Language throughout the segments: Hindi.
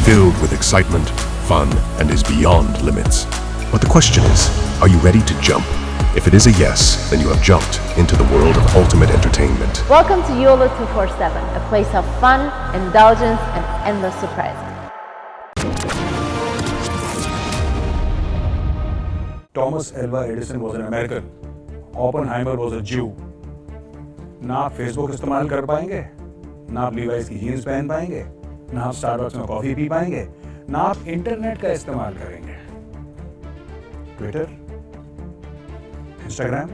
filled with excitement, fun, and is beyond limits. But the question is, are you ready to jump? If it is a yes, then you have jumped into the world of ultimate entertainment. Welcome to YOLO 247, a place of fun, indulgence, and endless surprises. Thomas Alva Edison was an American. Oppenheimer was a Jew. ना आप फेसबुक इस्तेमाल कर पाएंगे, ना आप लीवाइस की जीन्स पहन पाएंगे, ना आप स्टारबक्स में कॉफी पी पाएंगे, ना आप इंटरनेट का इस्तेमाल करेंगे। Twitter, Instagram,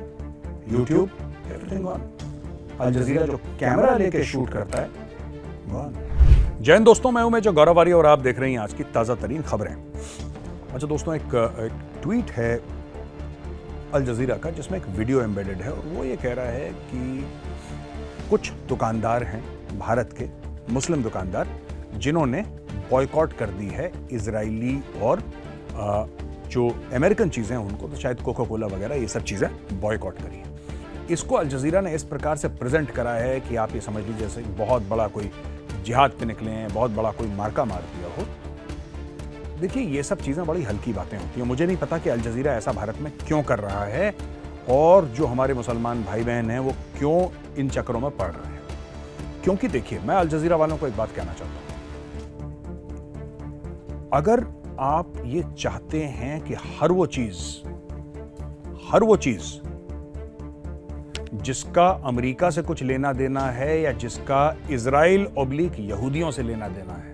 YouTube, everything gone. Al Jazeera जो कैमरा लेके शूट करता है, गॉन। जय हिंद दोस्तों, मैं हूं मेजर गौरव आर्य और आप देख रहे हैं आज की ताजा तरीन खबरें। अच्छा दोस्तों, एक ट्वीट है अल जजीरा का जिसमें एक वीडियो एम्बेडेड है और वो ये कह रहा है कि कुछ दुकानदार हैं भारत के, मुस्लिम दुकानदार, जिन्होंने बॉयकॉट कर दी है इजरायली और जो अमेरिकन चीज़ें हैं उनको, तो शायद कोका कोला वगैरह ये सब चीज़ें बॉयकॉट करी है। इसको अल जजीरा ने इस प्रकार से प्रेजेंट करा है कि आप ये समझ लीजिए जैसे बहुत बड़ा कोई जिहाद पे निकले हैं, बहुत बड़ा कोई मार्का मार दिया हो। देखिए, ये सब चीज़ें बड़ी हल्की बातें होती हैं। मुझे नहीं पता कि अल जजीरा ऐसा भारत में क्यों कर रहा है और जो हमारे मुसलमान भाई बहन हैं वो क्यों इन चक्करों में पड़ रहे हैं। क्योंकि देखिए, मैं अल जजीरा वालों को एक बात कहना चाहता हूं, अगर आप ये चाहते हैं कि हर वो चीज जिसका अमेरिका से कुछ लेना देना है या जिसका इजराइल ओब्लिक यहूदियों से लेना देना है,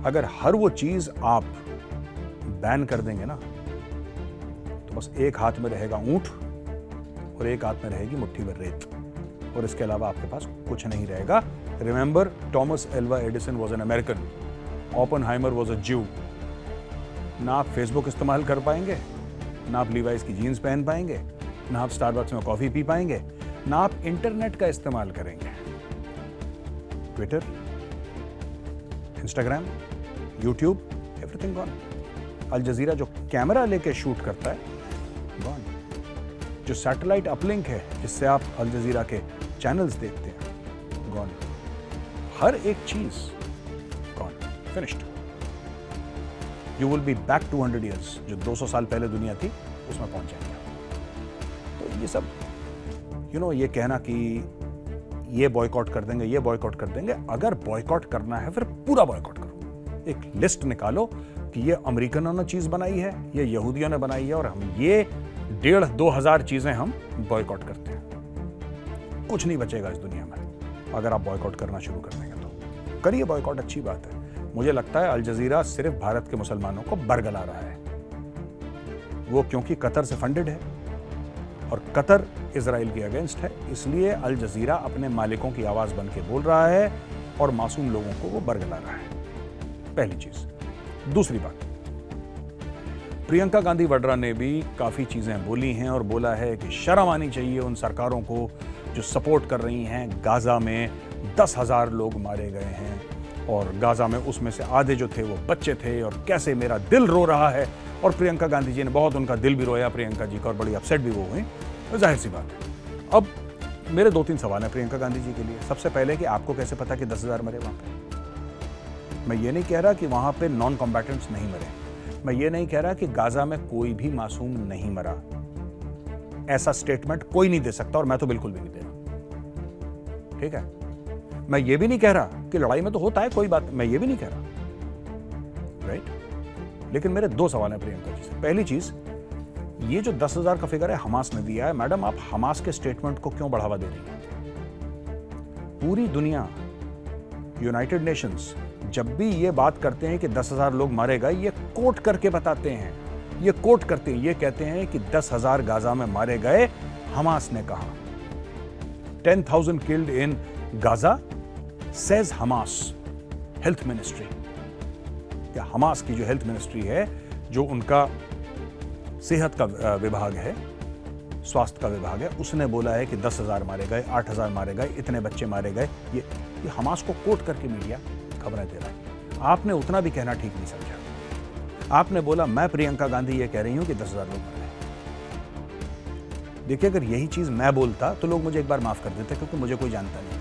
अगर हर वो चीज आप बैन कर देंगे ना, तो बस एक हाथ में रहेगा ऊंट और एक हाथ में रहेगी मुट्ठी भर रेत, और इसके अलावा आपके पास कुछ नहीं रहेगा। Remember, Thomas Alva Edison was an American, Oppenheimer was a Jew. ना आप फेसबुक इस्तेमाल कर पाएंगे, ना आप लीवाइस की जीन्स पहन पाएंगे, ना आप स्टारबक्स में कॉफी पी पाएंगे, ना आप इंटरनेट का इस्तेमाल करेंगे। Twitter, Instagram, YouTube, everything gone. Al Jazeera जो कैमरा लेके शूट करता है, गॉन। जो सैटेलाइट अपलिंक है जिससे आप अल जजीरा के चैनल्स देखते हैं, गॉन। हर एक चीज gone, finished. You will be back 200 years, जो 200 साल पहले दुनिया थी उसमें पहुंच जाएंगे। तो ये सब ये कहना कि ये बॉयकॉट कर देंगे, ये बॉयकॉट कर देंगे, अगर बॉयकॉट करना है फिर पूरा बॉयकॉट करो। एक लिस्ट निकालो कि ये अमेरिकनों ने चीज बनाई है, ये यहूदियों ने बनाई है, और हम ये 1,500-2 हजार चीजें हम बॉयकॉट करते हैं। कुछ नहीं बचेगा इस दुनिया में अगर आप बॉयकॉट करना शुरू कर देंगे। तो करिए बॉयकॉट, अच्छी बात है। मुझे लगता है अल जजीरा सिर्फ भारत के मुसलमानों को बरगला रहा है, वो क्योंकि कतर से फंडेड है और कतर इजराइल के अगेंस्ट है, इसलिए अल जजीरा अपने मालिकों की आवाज बन के बोल रहा है और मासूम लोगों को वो बरगला रहा है। पहली चीज। दूसरी बात, प्रियंका गांधी वड्रा ने भी काफी चीजें बोली हैं और बोला है कि शर्म आनी चाहिए उन सरकारों को जो सपोर्ट कर रही हैं। गाजा में 10,000 लोग मारे गए हैं और गाजा में उसमें से आधे जो थे वो बच्चे थे, और कैसे मेरा दिल रो रहा है। और प्रियंका गांधी जी ने बहुत उनका दिल भी रोया प्रियंका जी का, और बड़ी अपसेट भी वो हुई। तो जाहिर सी बात है। अब मेरे 2-3 सवाल हैं प्रियंका गांधी जी के लिए। सबसे पहले कि आपको कैसे पता कि 10,000 मरे वहां पे? मैं ये नहीं कह रहा कि वहां पे नॉन कॉम्बैटेंट्स नहीं मरे, मैं ये नहीं कह रहा कि गाजा में कोई भी मासूम नहीं मरा। ऐसा स्टेटमेंट कोई नहीं दे सकता और मैं तो बिल्कुल भी नहीं दे रहा, ठीक है। मैं ये भी नहीं कह रहा कि लड़ाई में तो होता है, कोई बात, मैं ये भी नहीं कह रहा, राइट। लेकिन मेरे 2 सवाल हैं प्रियंका जी से। पहली चीज, ये जो 10,000 का फिगर है हमास ने दिया है, मैडम आप हमास के स्टेटमेंट को क्यों बढ़ावा दे रही हैं? पूरी दुनिया, यूनाइटेड नेशंस जब भी ये बात करते हैं कि 10,000 लोग मारे गए, ये कोट करके बताते हैं, ये कोट करते हैं, ये कहते हैं कि 10,000 गाजा में मारे गए, हमास ने कहा। 10,000 killed in Gaza says Hamas health ministry, या हमास की जो हेल्थ मिनिस्ट्री है, जो उनका सेहत का विभाग है, स्वास्थ्य का विभाग है, उसने बोला है कि 10,000 मारे गए, 8,000 मारे गए, इतने बच्चे मारे गए। ये हमास को कोट करके मीडिया खबरें दे रहा है। आपने उतना भी कहना ठीक नहीं समझा। आपने बोला मैं प्रियंका गांधी ये कह रही हूं कि 10,000 लोग मरे। देखिए, अगर यही चीज मैं बोलता तो लोग मुझे एक बार माफ कर देते, क्योंकि मुझे कोई जानता नहीं।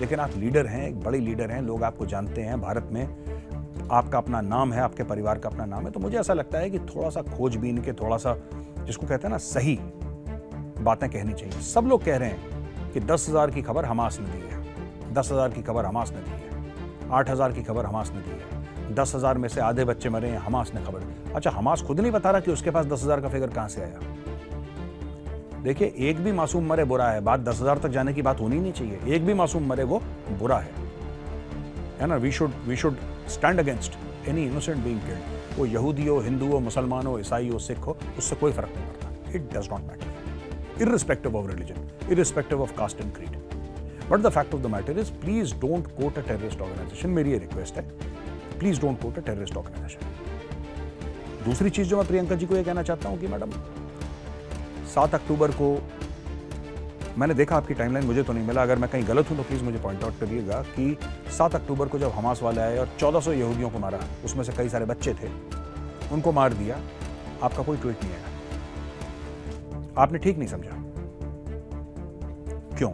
लेकिन आप लीडर हैं, एक बड़े लीडर हैं, लोग आपको जानते हैं। भारत में आपका अपना नाम है, आपके परिवार का अपना नाम है, तो मुझे ऐसा लगता है कि थोड़ा सा खोजबीन के, थोड़ा सा जिसको कहते हैं ना सही बातें कहनी चाहिए। सब लोग कह रहे हैं कि 10,000 की खबर हमास ने दी है, 10,000 की खबर हमास ने दी है, 8,000 की खबर हमास ने दी है, 10,000 में से आधे बच्चे मरे हैं, हमास ने खबर। अच्छा, हमास खुद नहीं बता रहा कि उसके पास 10,000 का फिगर कहां से आया। देखिए, एक भी मासूम मरे बुरा है, बात 10,000 तक जाने की बात होनी नहीं चाहिए। एक भी मासूम मरे वो बुरा है ना। We should stand against any innocent being killed. वो यहूदी हो, हिंदू हो, मुसलमान हो, ईसाई हो, सिख हो, उससे कोई फर्क नहीं पड़ता। It does not matter, irrespective of religion, irrespective of caste and creed. But the fact of the matter is, please don't quote a terrorist organisation. मेरी ये रिक्वेस्ट है, please don't quote a terrorist organisation. दूसरी चीज जो मैं प्रियंका जी को ये कहना चाहता हूं कि मैडम, 7 अक्टूबर को मैंने देखा आपकी टाइमलाइन, मुझे तो नहीं मिला, अगर मैं कहीं गलत हूं तो प्लीज मुझे पॉइंट आउट करिएगा कि 7 अक्टूबर को जब हमास वाले आए और 1400 यहूदियों को मारा, उसमें से कई सारे बच्चे थे, उनको मार दिया, आपका कोई ट्वीट नहीं आया। आपने ठीक नहीं समझा। क्यों?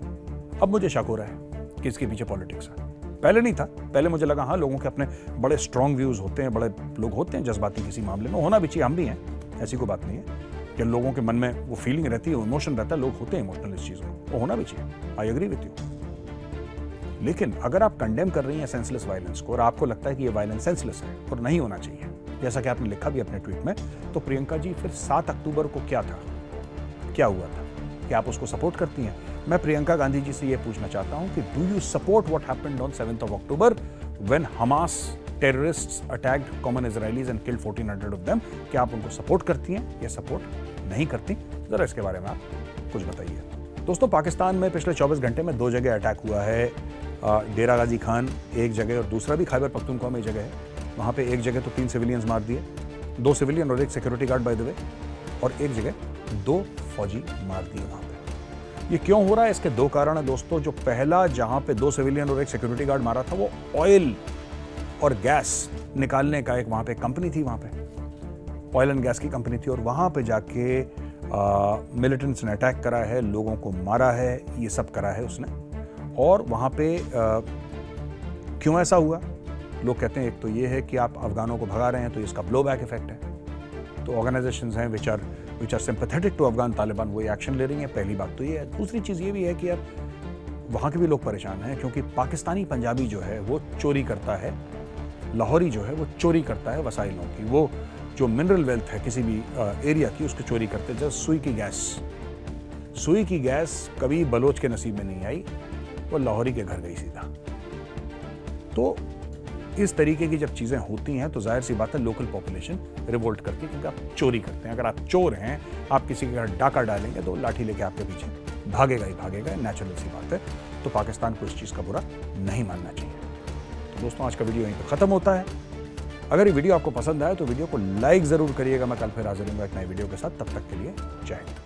अब मुझे शक हो रहा है कि इसके पीछे पॉलिटिक्स है। पहले नहीं था, पहले मुझे लगा हाँ, लोगों के अपने बड़े स्ट्रॉन्ग व्यूज होते हैं, बड़े लोग होते हैं जज्बाती किसी मामले में, होना भी चाहिए, हम भी हैं, ऐसी कोई बात नहीं है कि लोगों के मन में वो फीलिंग रहती है, इमोशन रहता है, लोग होते हैं इमोशनल इस चीज़ में, वो होना भी चाहिए। I agree with you. लेकिन अगर आप कंडेम कर रही हैं सेंसलेस वायलेंस को और आपको लगता है कि ये वायलेंस सेंसलेस है और नहीं होना चाहिए, जैसा कि आपने लिखा भी अपने ट्वीट में, तो प्रियंका जी फिर 7 अक्टूबर को क्या था, क्या हुआ था कि आप उसको सपोर्ट करती हैं? मैं प्रियंका गांधी जी से ये पूछना चाहता हूं कि do you support what happened on 7th of October when Hamas terrorists attacked common Israelis and killed 1400 of them? क्या आप उनको सपोर्ट करती हैं या सपोर्ट नहीं करती? जरा इसके बारे में आप कुछ बताइए। दोस्तों, पाकिस्तान में पिछले 24 घंटे में 2 जगह अटैक हुआ है। डेरा गाजी खान एक जगह और दूसरा भी खैबर पख्तूनख्वा में एक जगह है। वहाँ पे एक जगह तो 3 सिविलियंस मार दिए, 2 सिविलियन और 1 security guard by the way, और एक जगह 2 फौजी मार दिए वहाँ पे। ये क्यों हो रहा है? इसके 2 कारण है दोस्तों। जो पहला, जहाँ पे 2 सिविलियन और 1 सिक्योरिटी गार्ड मारा था, वो ऑयल और गैस निकालने का एक वहाँ पे कंपनी थी, वहाँ पे ऑयल एंड गैस की कंपनी थी, और वहाँ पे जाके मिलिटेंट्स ने अटैक करा है, लोगों को मारा है, ये सब करा है उसने। और वहाँ पे क्यों ऐसा हुआ? लोग कहते हैं एक तो ये है कि आप अफगानों को भगा रहे हैं, तो इसका ब्लो बैक इफेक्ट है। तो ऑर्गेनाइजेशंस हैं which are sympathetic to Afghan Taliban, वो एक्शन ले रही हैं। पहली बात तो ये है। दूसरी चीज़ ये भी है कि यार वहाँ के भी लोग परेशान हैं, क्योंकि पाकिस्तानी पंजाबी जो है वो चोरी करता है, लाहौरी जो है वो चोरी करता है वसाइलों की। वो जो मिनरल वेल्थ है किसी भी एरिया की, उसको चोरी करते हैं। जैसे सुई की गैस कभी बलोच के नसीब में नहीं आई, वो लाहौरी के घर गई सीधा। तो इस तरीके की जब चीज़ें होती हैं तो जाहिर सी बात है लोकल पॉपुलेशन रिवोल्ट करती है, क्योंकि आप चोरी करते हैं। अगर आप चोर हैं, आप किसी के घर डाका डालेंगे तो लाठी लेके आपके पीछे भागेगा ही भागेगा, नेचुरल सी बात है। तो पाकिस्तान को इस चीज़ का बुरा नहीं मानना चाहिए। तो दोस्तों, आज का वीडियो यहीं पर ख़त्म होता है। अगर ये वीडियो आपको पसंद आए तो वीडियो को लाइक ज़रूर करिएगा। मैं कल फिर हाजिर हूँगा एक नए वीडियो के साथ। तब तक के लिए जय हिंद।